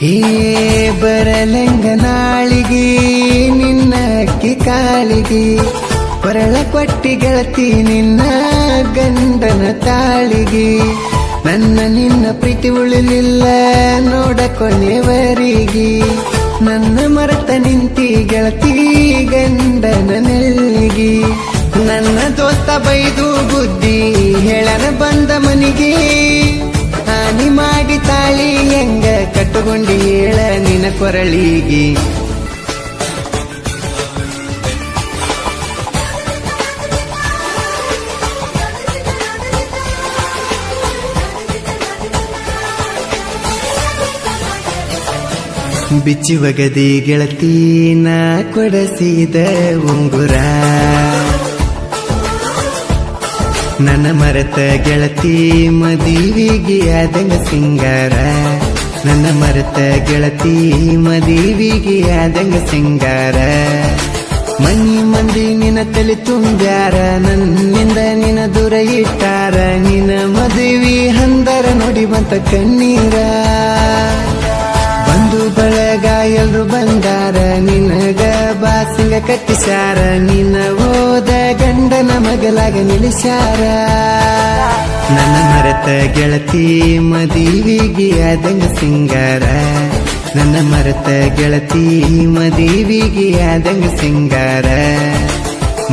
ಹೇ ಬರಲಂಗ ನಾಳಿಗೆ ನಿನ್ನ ಅಕ್ಕಿ ಕಾಳಿಗೆ ಬರಳ ಕೊಟ್ಟಿ ಗೆಳತಿ ನಿನ್ನ ಗಂಡನ ತಾಳಿಗೆ ನನ್ನ ನಿನ್ನ ಪ್ರೀತಿ ಉಳಿಲಿಲ್ಲ ನೋಡ ಕೊನೆವರಿಗೆ ನನ್ನ ಮರೆತ ನಿಂತಿ ಗೆಳತಿ ಗಂಡನ ನೆಲ್ಲಿಗೆ ನನ್ನ ದೋಸ್ತ ಬೈದು ಬುದ್ಧಿ ಹೇಳನ ಬಂದ ಮನಿಗೆ ಹಾನಿ ಮಾಡಿ ತಾಳಿ ಹೆಂಗ ಕಟ್ಟುಕೊಂಡಿ ಹೇಳ ನಿನ್ನ ಕೊರಳಿಗೆ ಬಿಚ್ಚಿ ಒಗದಿ ಗೆಳತಿ ನಾ ಕೊಡಸಿದ ಉಂಗುರ ನನ್ನ ಮರೆತ ಗೆಳತಿ ಮದುವಿಗೆ ಆದಂಗ ಸಿಂಗಾರ ನನ್ನ ಮರೆತ ಗೆಳತಿ ಮದುವಿಗೆ ಆದಂಗ ಸಿಂಗಾರ ಮನಿ ಮಂದಿ ನಿನ್ನ ತಲೆ ತುಂಬ್ಯಾರ ನನ್ನಿಂದ ನಿನ್ನ ದೂರ ಇಟ್ಟಾರ ನಿನ್ನ ಮದುವೆ ಹಂದರ ನೋಡಿ ಬಂತ ಕಣ್ಣೀರ ಬಂದು ಬಳಗ ಎಲ್ರು ಬಂದಾರ ನಿನಗ ಬಾಸಿಂಗ ಕಟ್ಟಿಸಾರ ನಿನ್ನ ಹೋದ ಗಂಡನ ಮಗಲಾಗ ನಿಲ್ಲಿಸಾರ ನನ್ನ ಮರೆತ ಗೆಳತಿ ಮದುವಿಗೆ ಆದಂಗ ಸಿಂಗಾರ ನನ್ನ ಮರೆತ ಗೆಳತಿ ಮದುವಿಗೆ ಆದಂಗ ಸಿಂಗಾರ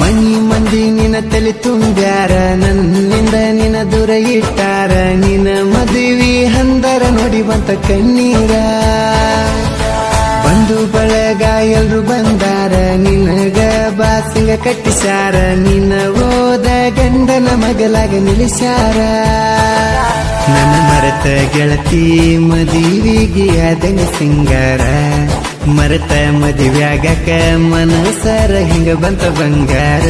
ಮನಿ ಮಂದಿ ನಿನ್ನ ತಲೆ ತುಂಬ್ಯಾರ ನನ್ನಿಂದ ನಿನ್ನ ದೂರ ಇಟ್ಟಾರ ನಿನ್ನ ಮದುವೆ ಹಂದರ ನೋಡಿ ಬಂತ ಕಣ್ಣೀರ ಬಂದು ಬಳಗ ಎಲ್ರು ಬಂದಾರ ನಿನಗ ಬಾಸಿಂಗ ಕಟ್ಟಿಸಾರ ನಿನ್ನ ಹೋದ ಗಂಡನ ಮಗಲಾಗ ನಿಲ್ಲಿಸಾರ ನನ್ನ ಮರೆತ ಗೆಳತಿ ಮದುವಿಗೆ ಆದಂಗ ಸಿಂಗಾರ ಮರೆತ ಮದುವ್ಯಾಗಕ ಮನಸರ ಹಿಂಗ ಬಂತ ಬಂಗಾರ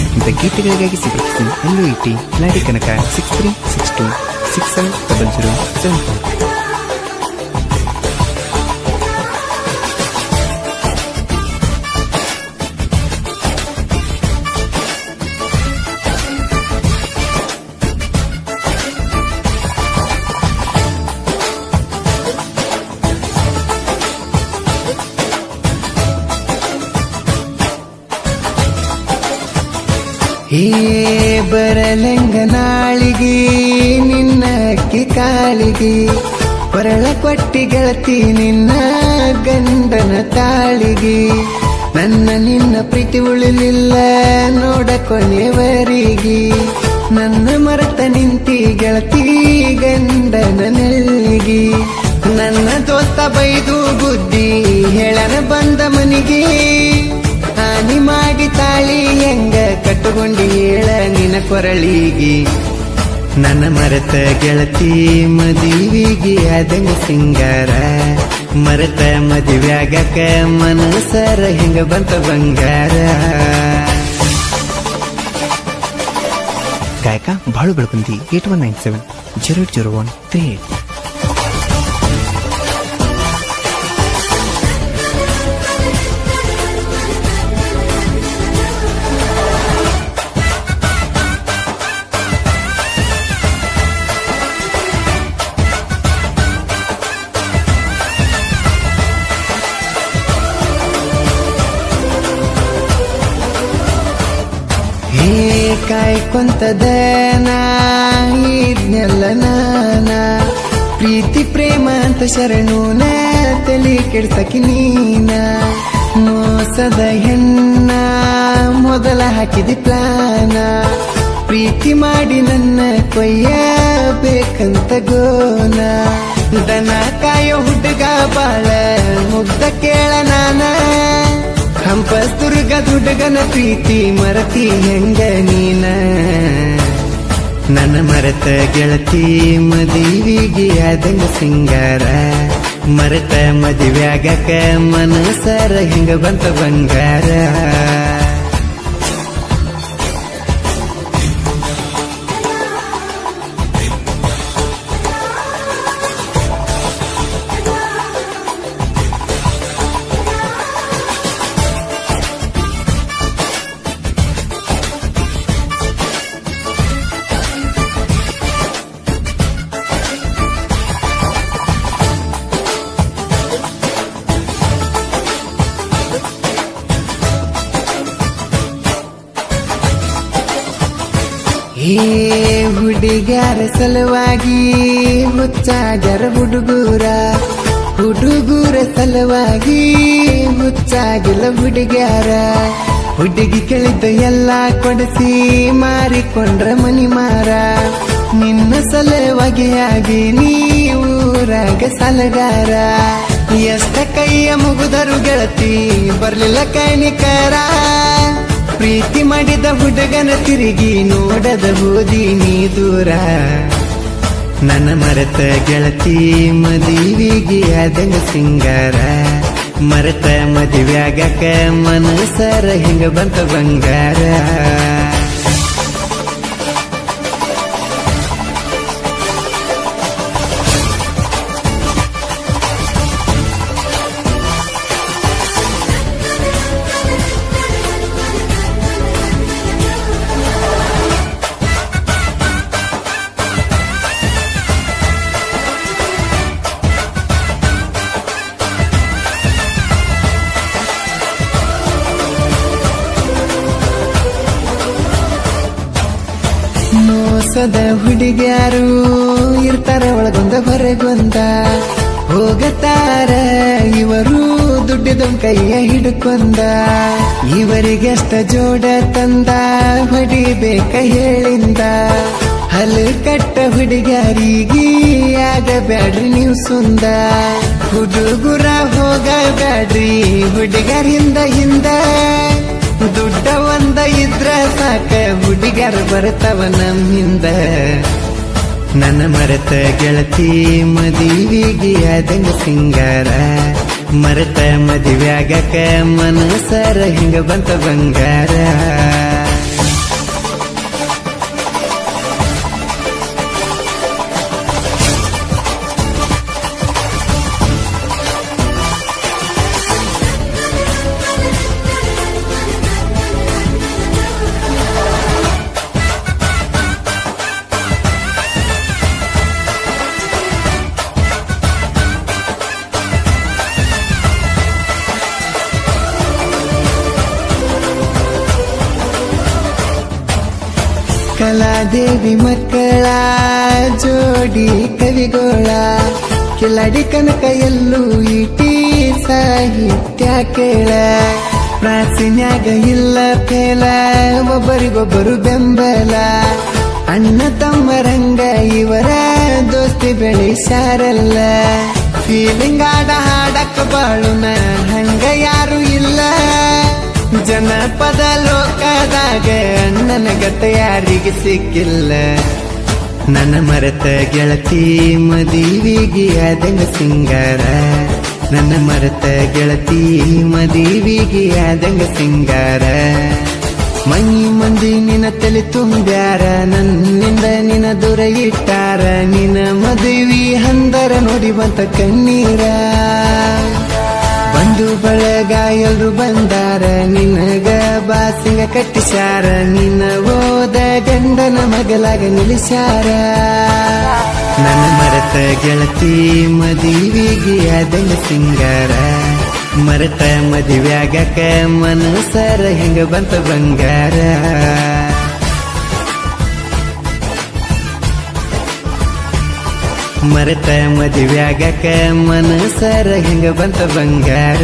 ಇಂಥ ಗೀತೆಗಳಿಗಾಗಿ ಸಿಗುತ್ತೀನಿ ಅಲ್ಲೂ ಇಟ್ಟಿ ಲಾಡಿ ಕನಕ 6362670074. ಹೇ ಬರಲಂಗ ನಾಳಿಗೆ ನಿನ್ನ ಅಕ್ಕಿ ಕಾಳಿಗೆ ಬರಳ ಕೊಟ್ಟಿ ಗೆಳತಿ ನಿನ್ನ ಗಂಡನ ತಾಳಿಗೆ ನನ್ನ ನಿನ್ನ ಪ್ರೀತಿ ಉಳಿಲಿಲ್ಲ ನೋಡ ಕೊನೆವರಿಗೆ ನನ್ನ ಮರೆತ ನಿಂತಿ ಗೆಳತಿ ಗಂಡನ ನೆಲ್ಲಿಗೆ ನನ್ನ ದೋಸ್ತ ಬೈದು ಬುದ್ಧಿ ಹೇಳನ ಬಂದ ಮನಿಗೆ ಹಾನಿ ಮಾಡಿ ತಾಳಿ ಹೆಂಗ ಕಟ್ಟುಕೊಂಡಿ ಹೇಳ ನಿನ್ನ ಕೊರಳಿಗೆ ನನ್ನ ಮರೆತ ಗೆಳತಿ ಮದುವಿಗೆ ಆದಂಗ ಸಿಂಗಾರ ಮರೆತ ಮದುವ್ಯಾಗಕ ಮನಸರ ಹಿಂಗ ಬಂತ ಬಂಗಾರ ಗಾಯಕ ಬಾಳು ಬೆಳಕುಂದಿ 8197080138. ಕಾಯ್ಕೊಂತದ ಇದ್ನೆಲ್ಲ ನಾನ ಪ್ರೀತಿ ಪ್ರೇಮ ಅಂತ ಶರಣೂನ ತಲೆ ಕೆಡ್ಸಕಿ ನೀನ ಮೋಸದ ಹೆಣ್ಣ ಮೊದಲ ಹಾಕಿದಿ ಪ್ಲಾನ ಪ್ರೀತಿ ಮಾಡಿ ನನ್ನ ಕೊಯ್ಯ ಬೇಕಂತ ಗೋನ ದನ ಕಾಯೋ ಹುಡುಗ ಬಾಳ ಮುಗ್ಧ ಕೇಳ ನಾನ ಹಂಪಸ್ತುರ್ಗ ಹುಡುಗನ ಪ್ರೀತಿ ಮರತಿ ಹೆಂಗ ನೀನ ನನ್ನ ಮರೆತ ಗೆಳತಿ ಮದುವಿಗೆ ಆದಂಗ ಸಿಂಗಾರ ಮರೆತ ಮದುವ್ಯಾಗಕ ಮನಸರ ಹಿಂಗ ಬಂತ ಬಂಗಾರ ಏ ಹುಡುಗ್ಯಾರ ಸಲುವಾಗಿ ಹುಚ್ಚಾಗ್ಯಾರ ಹುಡುಗೂರ ಸಲುವಾಗಿ ಹುಚ್ಚಾಗಿಲ್ಲ ಹುಡುಗ್ಯಾರ. ಹುಡುಗಿ ಕೇಳಿದ್ದ ಎಲ್ಲ ಕೊಡಿಸಿ ಮಾರಿಕೊಂಡ್ರ ಮನಿ ಮಾರ. ನಿನ್ನ ಸಲುವಾಗಿ ಆಗಿ ನೀರಾಗ ಸಲಗಾರ. ಎಷ್ಟ ಕೈಯ ಮುಗುದರು ಗೆಳತಿ ಬರ್ಲಿಲ್ಲ ಕೈನಿಕರ. ಪ್ರೀತಿ ಮಾಡಿದ ಹುಡುಗನ ತಿರುಗಿ ನೋಡದ ಹೋದಿ ನೀ ದೂರ. ನನ್ನ ಮರೆತ ಗೆಳತಿ ಮದುವಿಗೆ ಆದಂಗ ಸಿಂಗಾರ. ಮರೆತ ಮದುವ್ಯಾಗಕ ಮನಸರ ಹಿಂಗ ಬಂತ ಬಂಗಾರ. ಮೋಸದ ಹುಡುಗ್ಯಾರು ಇರ್ತಾರ ಒಳಗೊಂದ ಹೊರಗೊಂದ. ಹೋಗತಾರ ಇವರು ದುಡ್ಡಿದ ಕೈಯ ಹಿಡ್ಕೊಂಡ. ಇವರಿಗೆಷ್ಟ ಜೋಡ ತಂದ ಹೊಡಿಬೇಕ ಹೇಳಿಂದ. ಹಲ್ಲು ಕಟ್ಟ ಹುಡುಗ್ಯಾರಿಗೆ ಆಗಬ್ಯಾಡ್ರಿ ನೀವು ಸುಂದ. ಹುಡುಗುರ ಹೋಗಬ್ಯಾಡ್ರಿ ಹುಡುಗರಿಂದ ಹಿಂದ. ದುಡ್ಡ ಒಂದ ಇದ್ರ ಸಾಕ ಹುಡುಗ್ಯಾರ ಬರ್ತಾವ ನಮ್ಮಿಂದ. ನನ್ನ ಮರೆತ ಗೆಳತಿ ಮದುವಿಗೆ ಆದಂಗ ಸಿಂಗಾರ. ಮರೆತ ಮದುವ್ಯಾಗಕ ಮನಸರ ಹಿಂಗ ಬಂತ ಬಂಗಾರ. ಕಲಾದೇವಿ ಮಕ್ಕಳ ಜೋಡಿ ಕವಿಗೋಳ. ಕಿಲಾಡಿ ಕನಕ ಎಲ್ಲೂ ಇಟಿ ಸಾಹಿತ್ಯ ಕೇಳ. ಪ್ರಾಚೀನ್ಯಾಗ ಇಲ್ಲ ಫೇಲ ಒಬ್ಬರಿಗೊಬ್ಬರು ಬೆಂಬಲ. ಅಣ್ಣ ತಮ್ಮರಂಗ ಇವರ ದೋಸ್ತಿ ಬೆಳೆಸಾರಲ್ಲ. ಫೀಲಿಂಗ್ ಆಡ ಹಾಡಕ್ಕ ಬಾಳುನ ಹಂಗ ಯಾರು ಇಲ್ಲ. ಜನಪದ ಲೋಕದಾಗ ಅಣ್ಣನ ಗತ ಯಾರಿಗೆ ಸಿಕ್ಕಿಲ್ಲ. ನನ್ನ ಮರೆತ ಗೆಳತಿ ಮದುವಿಗೆ ಆದಂಗ ಸಿಂಗಾರ. ನನ್ನ ಮರೆತ ಗೆಳತಿ ಮದುವಿಗೆ ಆದಂಗ ಸಿಂಗಾರ. ಮನಿ ಮಂದಿ ನಿನ್ನ ತಲೆ ತುಂಬ್ಯಾರ. ನನ್ನಿಂದ ನಿನ್ನ ದೂರ ಇಟ್ಟಾರ. ನಿನ್ನ ಮದುವಿ ಹಂದರ ನೋಡಿ ಬಂತ ಕಣ್ಣೀರ. ಬಂಧು ಬಳಗ ಎಲ್ರು ಬಂದಾರ. ನಿನಗ ಬಾಸಿಂಗ ಕಟ್ಟಿಸ್ಯಾರ. ನಿನ್ನ ಓದ ಗಂಡನ ಮಗಲಾಗ ನಿಲ್ಲಿಸ್ಯಾರ. ನನ್ನ ಮರೆತ ಗೆಳತಿ ಮದುವಿಗೆ ಆದಂಗ ಸಿಂಗಾರ. ಮರೆತ ಮದುವ್ಯಾಗಕ ಮನಸರ ಹಿಂಗ ಬಂತ ಬಂಗಾರ. ಮರೆತ ಮದುವ್ಯಾಗಕ ಮನಸರ ಹಿಂಗ ಬಂತ ಬಂಗಾರ.